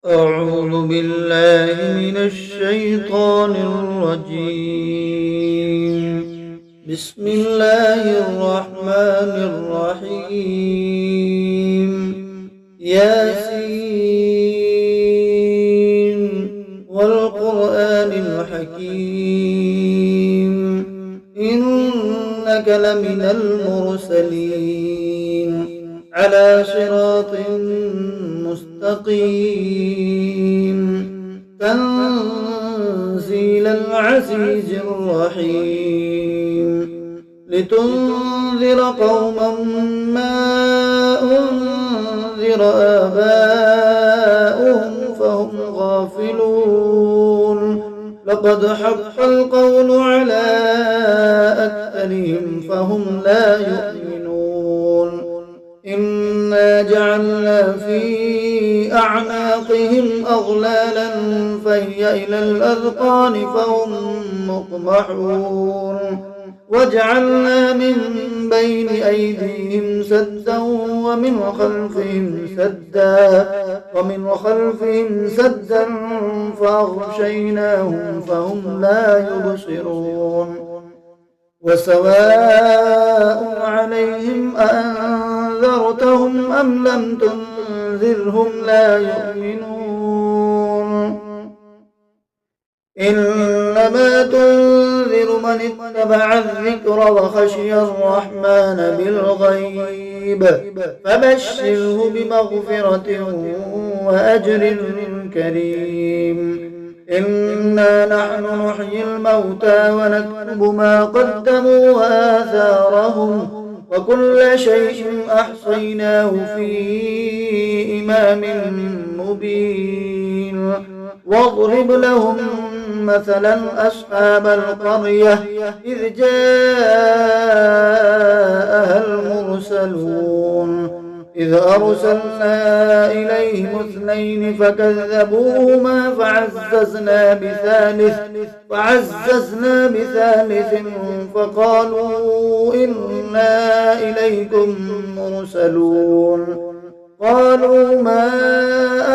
أعوذ بالله من الشيطان الرجيم. بسم الله الرحمن الرحيم. ياسين والقرآن الحكيم، إنك لمن المرسلين على صراط مستقيم، تنزيل العزيز الرحيم، لتنذر قوما ما أنذر آباؤهم فهم غافلون. لقد حق القول على أكثرهم فهم لا يؤمنون. إنا جعلنا في أعناقهم أغلالا فهي إلى الأذقان فهم مقمحون. وجعلنا من بين أيديهم سدا ومن خلفهم سدا فأغشيناهم فهم لا يبصرون. وسواء عليهم أأنذرتهم أم لم تنذرهم لا يؤمنون. إنما تنذر من اتبع الذكر وخشي الرحمن بالغيب، فبشره بمغفرة وأجر كريم. إنا نحن نحيي الموتى ونكتب ما قدموا وآثارهم، وكل شيء أحصيناه في إمام مبين. واضرب لهم مثلا أصحاب القرية إذ جاءها المرسلون، إذ أرسلنا إليهم اثنين فكذبوهما فعززنا بثالث فقالوا إنا إليكم مرسلون. قالوا ما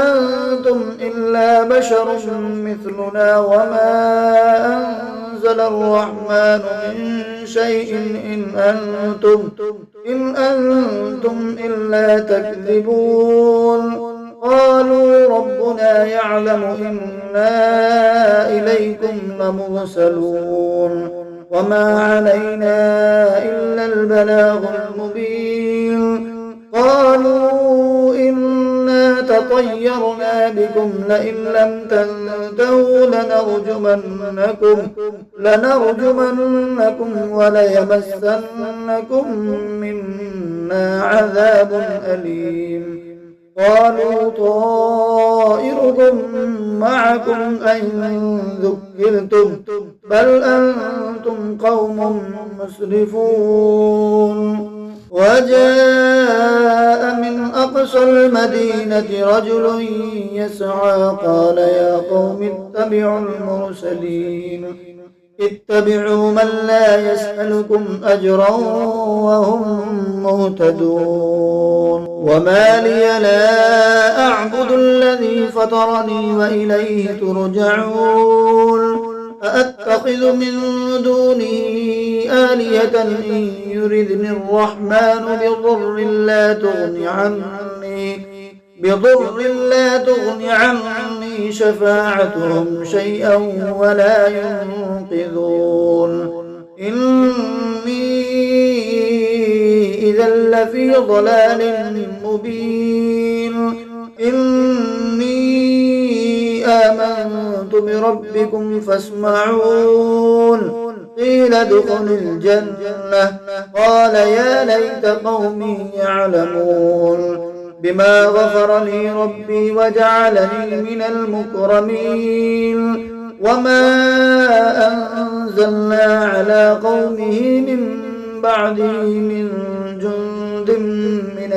أنتم إلا بشر مثلنا وما أنزل الرحمن من شيء إن أنتم إلا تكذبون. قالوا ربنا يعلم إنا إليكم لمرسلون وما علينا إلا البلاغ المبين. قالوا إنا تطيرنا بكم لئن لم تنتهوا لنرجمنكم وليمسنكم منا عذاب أليم. قالوا طائركم معكم أئن ذكرتم بل أنتم قوم مسرفون. وجاء من أقصى المدينة رجل يسعى قال يا قوم اتبعوا المرسلين اتبعوا من لا يسألكم أجرا وهم مهتدون. وما لي لا أعبد الذي فطرني وإليه ترجعون. أأتخذ من دونه آلهة إن يردني الرحمن بضر لا تغن عني شفاعتهم شيئا ولا ينقذون. إني إذا لفي ضلال مبين. إني آمنت بربكم فاسمعون. قيل ادخل الجنة قال يا ليت قومي يعلمون بما غفر لي ربي وجعلني من المكرمين. وما أنزلنا على قومه من بعده من جند من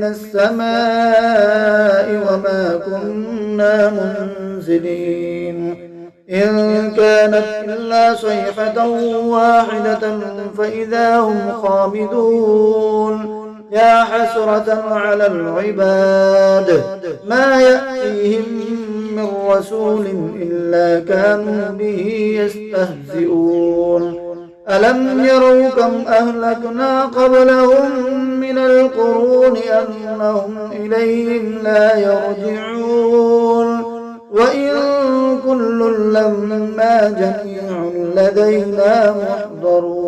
السماء وما كنا منزلين. إن كانت إلا صيحة واحدة فإذا هم خامدون. يا حسرة على العباد ما يأتيهم من رسول إلا كانوا به يستهزئون ألم يروا كم أهلكنا قبلهم من القرون أنهم إليهم لا يرجعون وإن كل لما جميع لدينا محضرون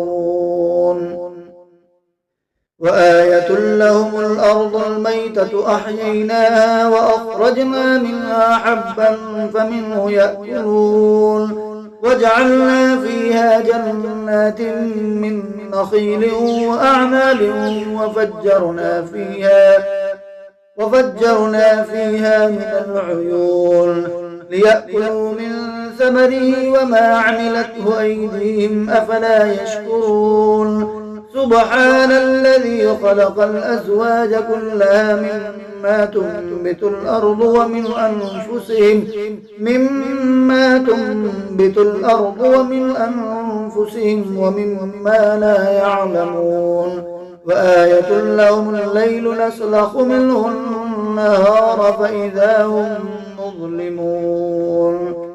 وآية لهم الأرض الميتة أحييناها وأخرجنا منها حبا فمنه يأكلون وجعلنا فيها جنات من نخيل وأعناب وفجرنا فيها من العيون ليأكلوا من ثمره وما عملته أيديهم أفلا يشكرون سبحان الذي خلق الأزواج كلها مما تنبت الأرض ومن أنفسهم ومما لا يعلمون وآية لهم الليل نسلخ منه النهار فإذا هم مظلمون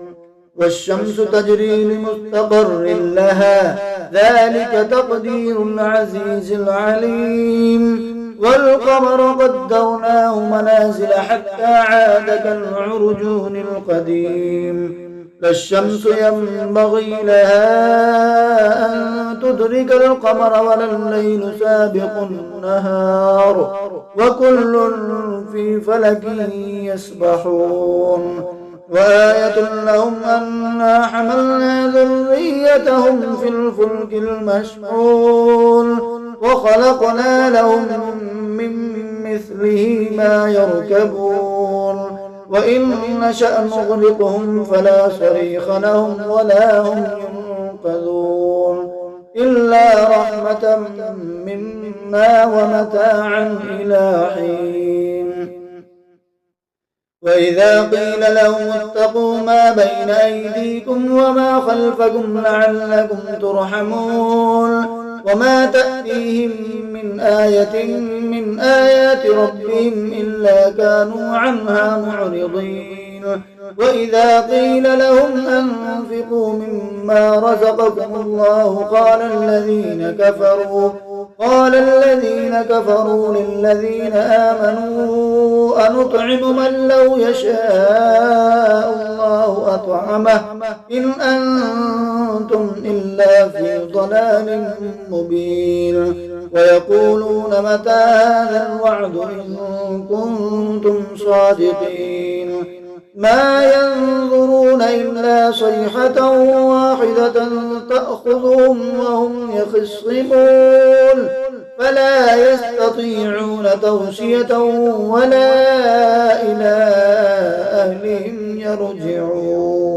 والشمس تجري لمستقر لها ذلك تقدير العزيز العليم والقمر قدرناه منازل حتى عاد كالعرجون القديم لا الشمس ينبغي لها أن تدرك القمر ولا الليل سابق النهار وكل في فلك يسبحون وآية لهم أنا حملنا ذريتهم في الفلك المشحون وخلقنا لهم من مثله ما يركبون وإن نشأ نغرقهم فلا صريخ لهم ولا هم ينقذون إلا رحمة منا ومتاعا إلى حين وإذا قيل لهم اتقوا ما بين أيديكم وما خلفكم لعلكم ترحمون وما تأتيهم من آية من آيات ربهم إلا كانوا عنها معرضين وإذا قيل لهم أنفقوا مما رزقكم الله قال الذين كفروا للذين آمنوا أنطعم من لو يشاء الله أطعمه إن أنتم إلا في ضلال مبين ويقولون متى هذا الوعد إن كنتم صادقين ما ينظرون إلا صيحة واحدة تأخذهم وهم يخصمون فلا يستطيعون توصية ولا إلى أهلهم يرجعون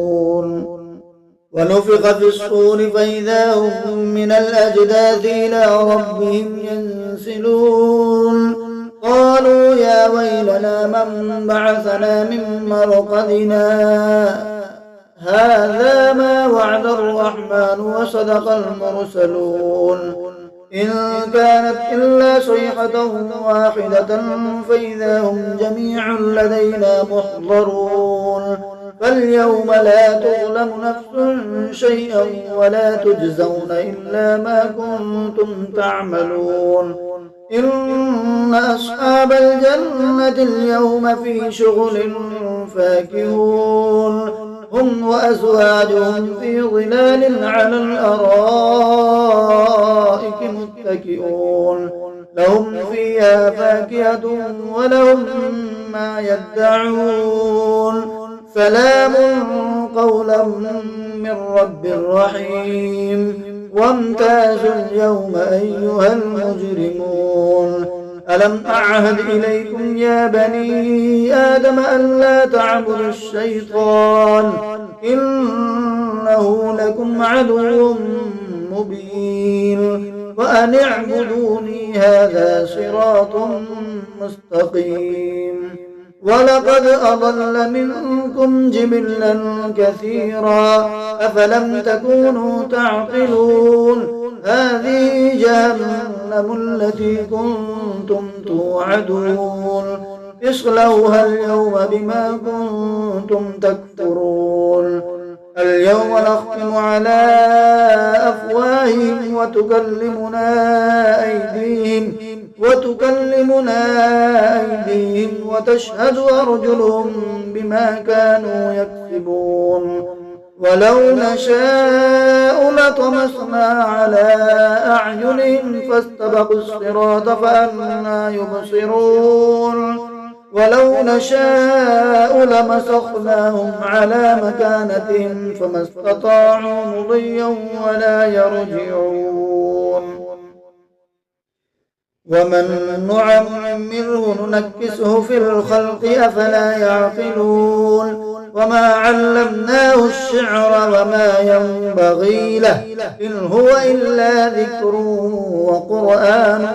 ونفخ في الصور فإذا هم من الأجداث إلى ربهم ينسلون قالوا يا ويلنا من بعثنا من مرقدنا هذا ما وعد الرحمن وصدق المرسلون إن كانت إلا صيحة واحدة فإذا هم جميع لدينا محضرون فاليوم لا تظلم نفس شيئا ولا تجزون إلا ما كنتم تعملون إن أصحاب الجنة اليوم في شغل فاكهون هم وأزواجهم في ظلال على الأرائك متكئون لهم فيها فاكهة ولهم ما يدعون سلام قولا من رب رحيم وامتازوا اليوم أيها المجرمون ألم أعهد إليكم يا بني آدم أن لا تعبدوا الشيطان إنه لكم عدو مبين وأن اعبدوني هذا صراط مستقيم ولقد أضل منكم جبلا كثيرا أفلم تكونوا تعقلون هذه جهنم التي كنتم توعدون اصلوها اليوم بما كنتم تكفرون اليوم نختم على أفواههم وتكلمنا أيديهم وتشهد أرجلهم بما كانوا يكسبون ولو نشاء لطمسنا على أعينهم فاستبقوا الصراط فأنى يبصرون ولو نشاء لمسخناهم على مكانتهم فما استطاعوا مضيا ولا يرجعون ومن نعمره ننكسه في الخلق أفلا يعقلون وما علمناه الشعر وما ينبغي له إن هو إلا ذكر وقرآن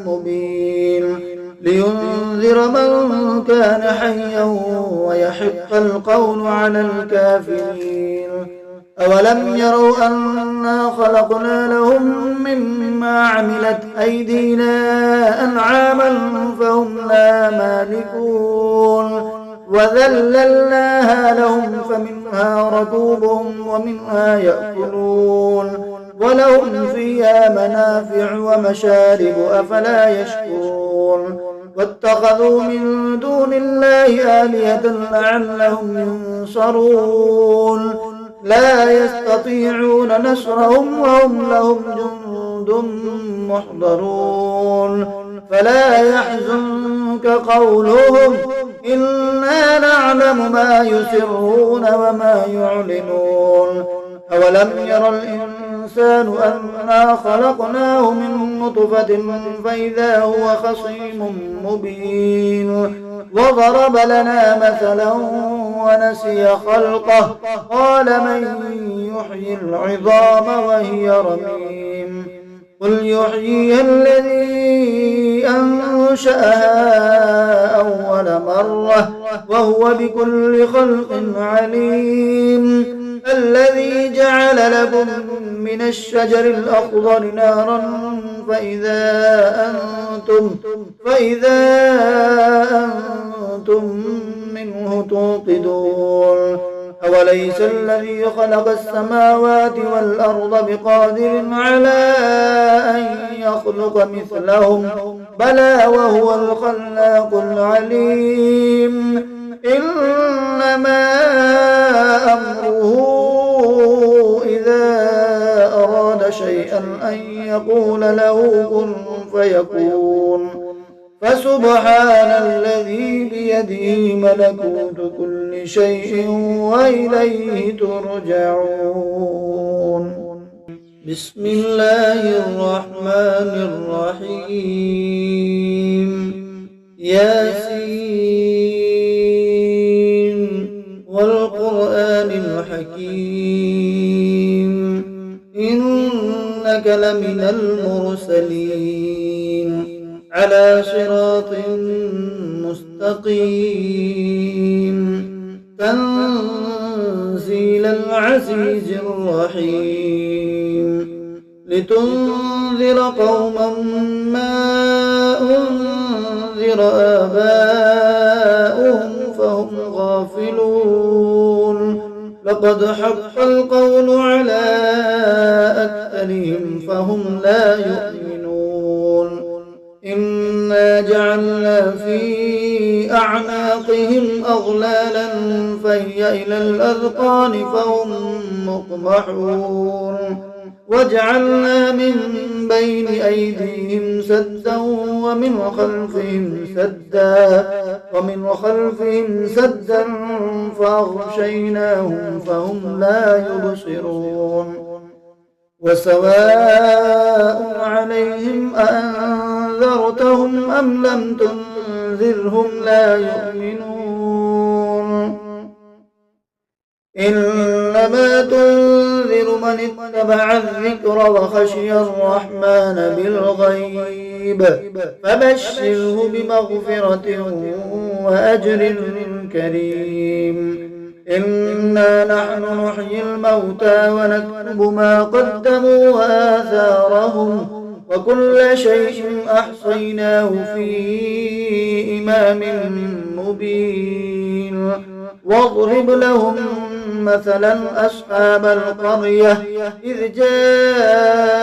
مبين لينذر من كان حيا ويحق القول على الكافرين أولم يروا أنا خلقنا لهم مما عملت أيدينا أنعاما فهم لا مالكون وذللناها لهم فمنها ركوبهم ومنها يأكلون ولهم فيها منافع ومشارب أفلا يشكرون واتخذوا من دون الله آلهة لعلهم ينصرون لا يستطيعون نصرهم وهم لهم جند محضرون فلا يحزنك قولهم إنا نعلم ما يسرون وما يعلنون أولم ير الإنسان أنا خلقناه من نطفة فإذا هو خصيم مبين وضرب لنا مثلا ونسي خلقه قال من يحيي العظام وهي رميم قل يحييها الذي أنشأها أول مرة وهو بكل خلق عليم الذي جعل لكم من الشجر الأخضر نارا فإذا أنتم منه توقدون أوليس الذي خلق السماوات والأرض بقادر على أن يخلق مثلهم بلى وهو الخلاق العليم إنما أمره إذا أراد شيئا أن يقول له كن فيكون فسبحان الذي بيده ملكوت كل شيء وإليه ترجعون بسم الله الرحمن الرحيم ياسين والقرآن الحكيم إنك لمن المرسلين على صراط مستقيم تنزيل العزيز الرحيم لتنذر قوما ما أنذر آباؤهم فهم غافلون لقد حق القول على أكثرهم فهم لا يؤمنون إنا جعلنا في أعناقهم أغلالا فهي إلى الأذقان فهم مقمحون وجعلنا من بين أيديهم سدا ومن خلفهم سدا فأغشيناهم فهم لا يبصرون وسواء عليهم أأنذرتهم أم لم تنذرهم لا يؤمنون إنما تنذر من اتبع الذكر وخشي الرحمن بالغيب فبشره بمغفرة وأجر كريم إنا نحن نحيي الموتى ونكتب ما قدموا وآثارهم وكل شيء أحصيناه في إمام مبين واضرب لهم مثلا أصحاب القرية إذ جاءها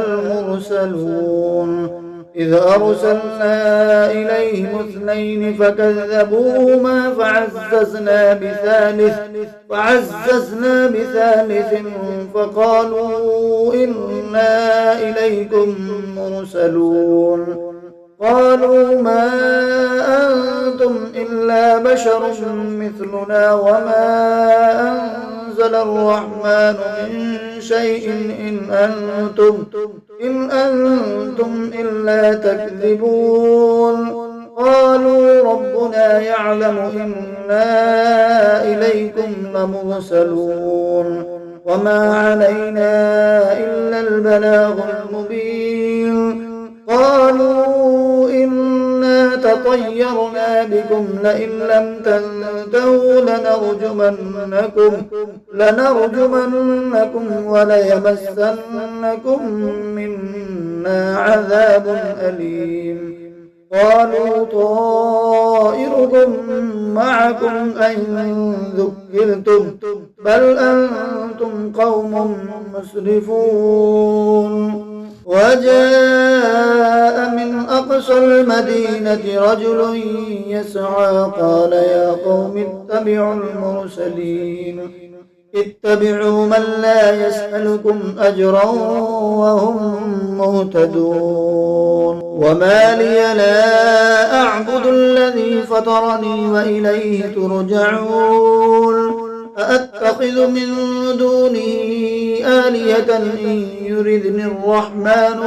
المرسلون إذ أرسلنا إليهم اثنين فكذبوهما فعززنا بثالث فقالوا إنا إليكم مرسلون قالوا ما أنتم إلا بشر مثلنا وما أنزل الرحمن من شيء إن أنتم إلا تكذبون قالوا ربنا يعلم إنا إليكم لمرسلون وما علينا إلا البلاغ المبين قالوا إنا تطيرنا بكم لئن لم تنتهوا لنرجمنكم وليمسنكم منا عذاب أليم قالوا طائركم معكم أئن ذكرتم بل أنتم قوم مسرفون وجاء من أقصى المدينة رجل يسعى قال يا قوم اتبعوا المرسلين اتبعوا من لا يسألكم أجرا وهم مهتدون وما لي لا أعبد الذي فطرني وإليه ترجعون أأتخذ من دونه آلهة إن يردني الرحمن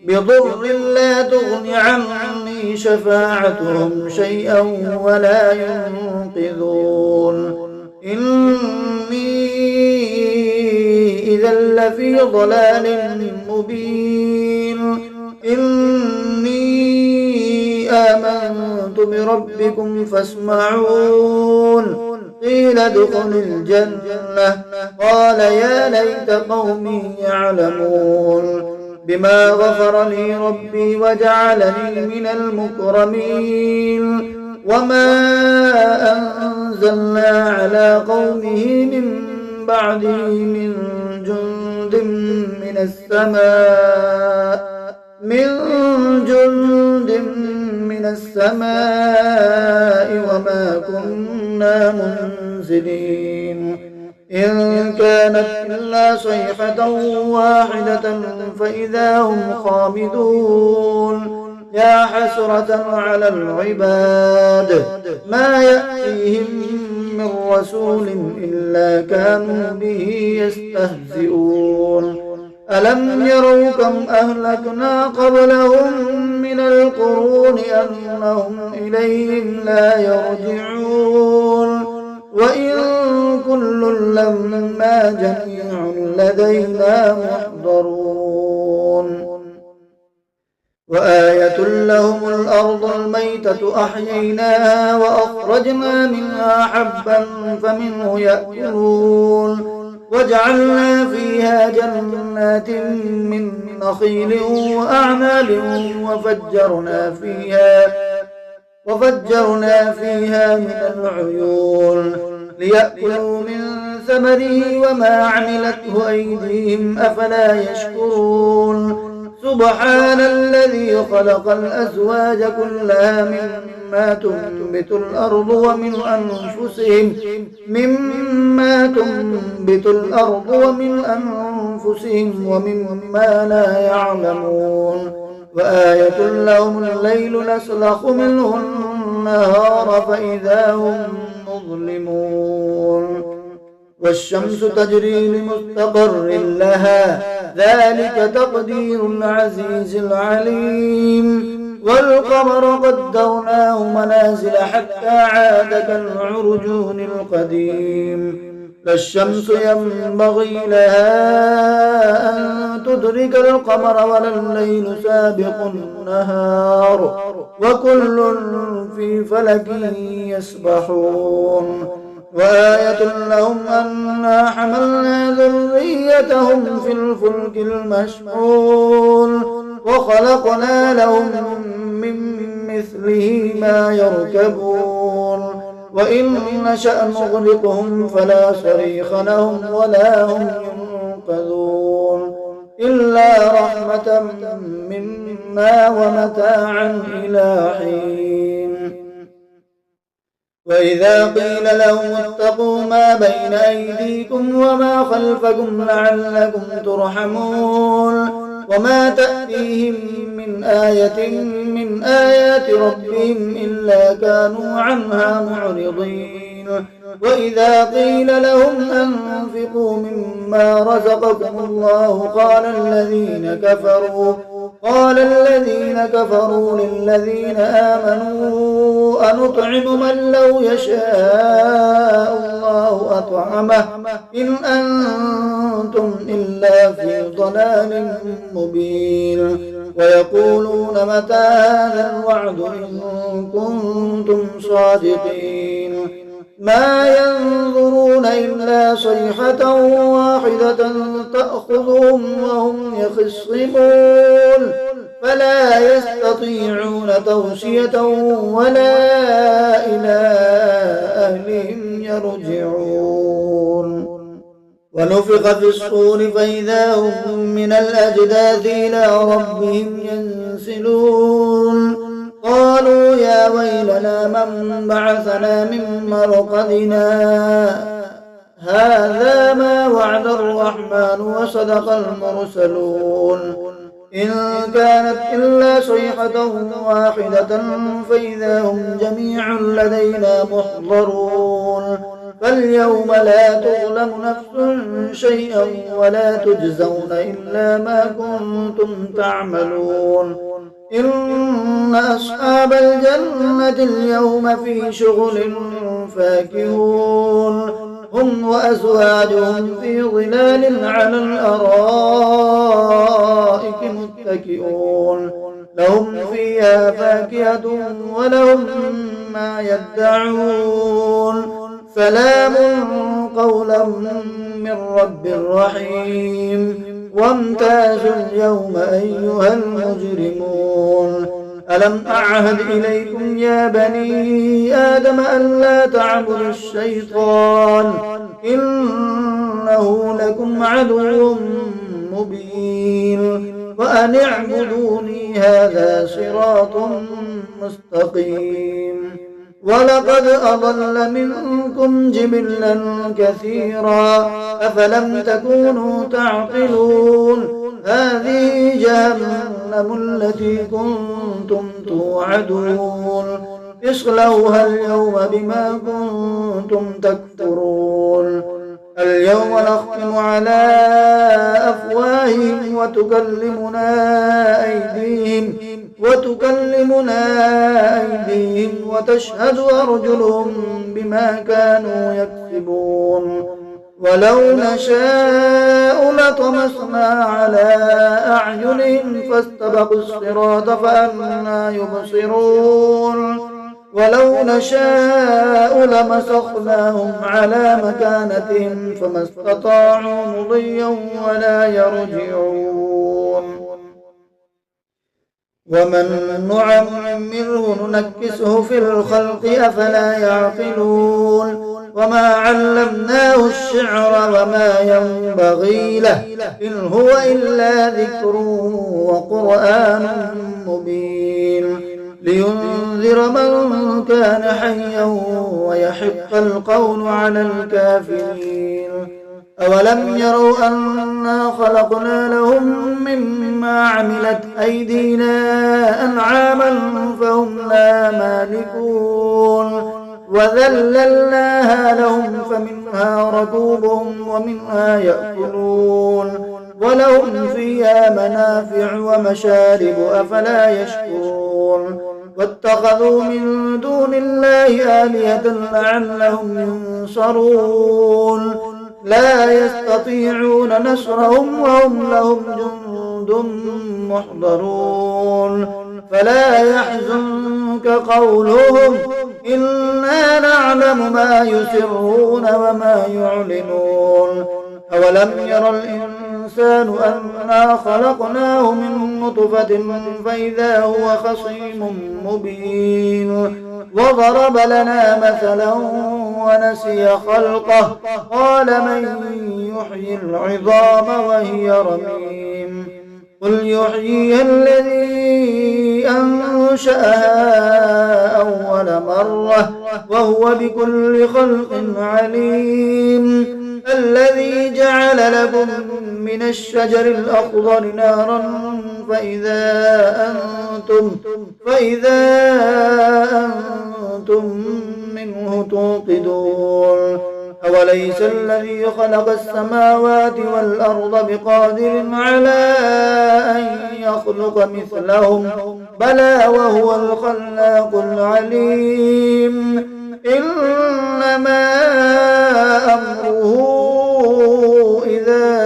بضر لا تغن عني شفاعتهم شيئا ولا ينقذون إني إذا لفي ضلال مبين إني آمنت بربكم فاسمعون قيل ادخل الجنة قال يا ليت قومي يعلمون بما غفر لي ربي وجعلني من المكرمين وما أنزلنا على قومه من بعده من جند من السماء وما كنا منزلين إن كانت إلا صيحة واحدة فإذا هم خامدون يا حسرة على العباد ما يأتيهم من رسول إلا كانوا به يستهزئون ألم يروا كم أهلكنا قبلهم من القرون أنهم إليهم لا يرجعون وإن كل لما جميع لدينا محضرون وآية لهم الأرض الميتة أحييناها وأخرجنا منها حبا فمنه يأكلون وجعلنا فيها جنات من نخيل وأعناب وفجرنا فيها من العيون ليأكلوا من ثمره وما عملته أيديهم أفلا يشكرون سبحان الذي خلق الأزواج كلها مما تنبت الأرض ومن أنفسهم ومما لا يعلمون وآية لهم الليل نسلخ منه النهار فإذا هم مظلمون والشمس تجري لمستقر لها ذلك تقدير العزيز العليم والقمر قدرناه منازل حتى عاد كالعرجون القديم لا الشمس ينبغي لها أن تدرك القمر ولا الليل سابق النهار وكل في فلك يسبحون وآية لهم أنا حملنا ذريتهم في الفلك المشحون وخلقنا لهم من مثله ما يركبون وإن نشأ نغرقهم فلا صريخ لهم ولا هم ينقذون إلا رحمة منا ومتاعا إلى حين وإذا قيل لهم اتقوا ما بين أيديكم وما خلفكم لعلكم ترحمون وما تأتيهم من آية من آيات ربهم إلا كانوا عنها معرضين وإذا قيل لهم أنفقوا مما رزقكم الله قال الذين كفروا للذين آمنوا أنطعم من لو يشاء الله أطعمه إن أنتم إلا في ضلال مبين ويقولون متى هذا الوعد إن كنتم صادقين ما ينظرون إلا صيحة واحدة تأخذهم وهم يخصمون فلا يستطيعون توصية ولا إلى أهلهم يرجعون ونفخ في الصور فإذا هم من الأجداث إلى ربهم ينسلون قالوا يا ويلنا من بعثنا من مرقدنا هذا ما وعد الرحمن وصدق المرسلون إن كانت إلا صيحة واحدة فإذا هم جميع لدينا محضرون فاليوم لا تظلم نفس شيئا ولا تجزون إلا ما كنتم تعملون إن أصحاب الجنة اليوم في شغل فاكهون هم وأزواجهم في ظلال على الأرائك متكئون لهم فيها فاكهة ولهم ما يدعون سلام قولا من رب رحيم وامتازوا اليوم أيها المجرمون ألم أعهد إليكم يا بني آدم أن لا تعبدوا الشيطان إنه لكم عدو مبين وأن اعبدوني هذا صراط مستقيم ولقد أضل منكم جبلا كثيرا أفلم تكونوا تعقلون هذه جهنم التي كنتم توعدون اصلوها اليوم بما كنتم تكفرون اليوم نختم على أفواههم وتكلمنا أيديهم وتشهد أرجلهم بما كانوا يكسبون ولو نشاء لطمسنا على أعينهم فاستبقوا الصراط فأنى يبصرون ولو نشاء لمسخناهم على مكانتهم فما استطاعوا مضيا ولا يرجعون ومن نعمره ننكسه في الخلق أفلا يعقلون وما علمناه الشعر وما ينبغي له إن هو إلا ذكر وقرآن مبين لينذر من كان حيا ويحق القول على الكافرين أولم يروا أنا خلقنا لهم مما عملت أيدينا أنعاما فهم لا مالكون وذللناها لهم فمنها ركوبهم ومنها يأكلون ولهم فيها منافع ومشارب أفلا يشكرون واتخذوا من دون الله آلهة لعلهم ينصرون لا يستطيعون نصرهم وهم لهم جند محضرون فلا يحزنك قولهم إنا نعلم ما يسرون وما يعلنون أولم ير الإنسان أنا خلقناه من نطفة فإذا هو خصيم مبين وضرب لنا مثلا ونسي خلقه قال من يحيي العظام وهي رميم قل يحييها الذي أنشأها أول مرة وهو بكل خلق عليم الذي جعل لكم من الشجر الأخضر نارا فإذا أنتم منه توقدون أوليس الذي خلق السماوات والأرض بقادر على أن يخلق مثلهم بلى وهو الخلاق العليم إنما أمره إذا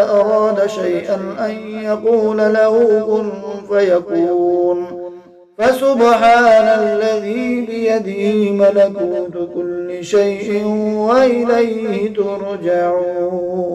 أراد شيئا أن يقول له كن فيكون فسبحان الذي بيده ملكوت كل شيء وإليه ترجعون.